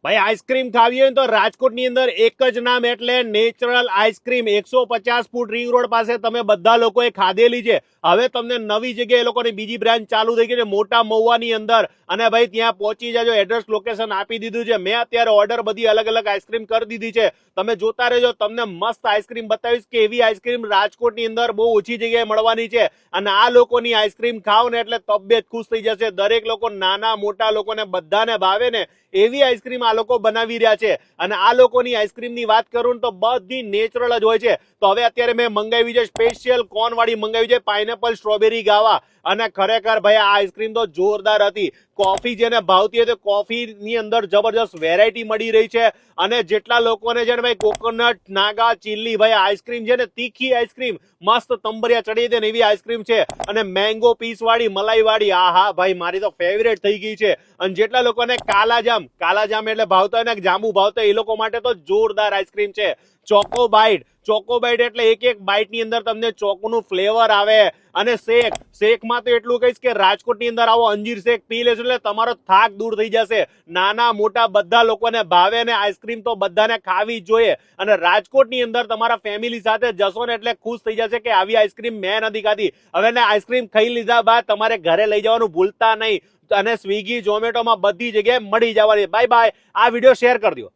ભાઈ આઈસ્ક્રીમ ખાવી હોય તો રાજકોટની અંદર એક જ નામ એટલે natural ice cream 150 foot ring road પાસે તમે બધા લોકોએ ખાધેલી છે. હવે તમને નવી જગ્યાએ એ લોકોની બીજી બ્રાન્ચ ચાલુ થઈ ગઈ છે મોટા મહુવાની અંદર. અને ભાઈ ત્યાં પહોંચી જાજો, એડ્રેસ લોકેશન આપી દીધું છે. મેં અત્યારે ઓર્ડર બધી અલગ અલગ આઈસ્ક્રીમ કરી દીધી છે. તમે જોતા રહેજો, તમને મસ્ત આઈસ્ક્રીમ બતાવીશ કે એવી આઈસ્ક્રીમ રાજકોટની અંદર બહુ ઓછી જગ્યાએ મળવાની છે. અને આ લોકોની આઈસ્ક્રીમ ખાવ ને એટલે તબિયત ખુશ થઈ જશે. દરેક લોકો, નાના મોટા લોકોને બધાને ભાવે ને એવી આઈસ્ક્રીમ આ લોકો બનાવી રહ્યા છે. અને આ લોકોની આઈસ્ક્રીમની વાત કરું ને તો બધી નેચરલ જ હોય છે. તો હવે અત્યારે મેં મંગાવી છે સ્પેશિયલ કોર્ન વાળી મંગાવી છે, પાઇનેપલ સ્ટ્રોબેરી ગાવા. અને ખરેખર ભાઈ આ આઈસ્ક્રીમ તો જોરદાર હતી. કોફી જેને ભાવતી હોય તો કોફી ની અંદર જબરજસ્ત વેરાયટી મળી રહી છે. અને જેટલા લોકોને છે ને ભાઈ કોકોનટ, નાગા, ચીલી, ભાઈ આઈસ્ક્રીમ છે ને તીખી આઈસ્ક્રીમ મસ્ત તંબરિયા ચડી દે ને એવી આઈસ્ક્રીમ છે. અને મેંગો પીસ વાળી, મલાઈ વાળી, આ હા ભાઈ મારી તો ફેવરેટ થઈ ગઈ છે. અને જેટલા લોકોને કાલાજામ એટલે ભાવતા હોય ને જાંબુ ભાવતા એ લોકો માટે તો જોરદાર આઈસ્ક્રીમ છે. ચોકો બાઈટ એટલે એક એક બાઈટ ની અંદર તમને ચોકોનું ફ્લેવર આવે. અને શેકમાં તો એટલું કહીશ કે રાજકોટની અંદર આવો અંજીર શેક પી લેશો એટલે તમારો થાક દૂર થઈ જશે. નાના મોટા બધા લોકોને ભાવે ને આઈસ્ક્રીમ તો બધાને ખાવી જ જોઈએ. અને રાજકોટની અંદર તમારા ફેમિલી સાથે જશો ને એટલે ખુશ થઈ જશે કે આવી આઈસ્ક્રીમ મેં નથી ખાધી. હવે ને આઈસ્ક્રીમ ખાઈ લીધા બાદ તમારે ઘરે લઈ જવાનું ભૂલતા નહીં. અને સ્વિગી, ઝોમેટોમાં બધી જગ્યાએ મળી જવાની. Bye bye. આ વિડીયો શેર કરી દો.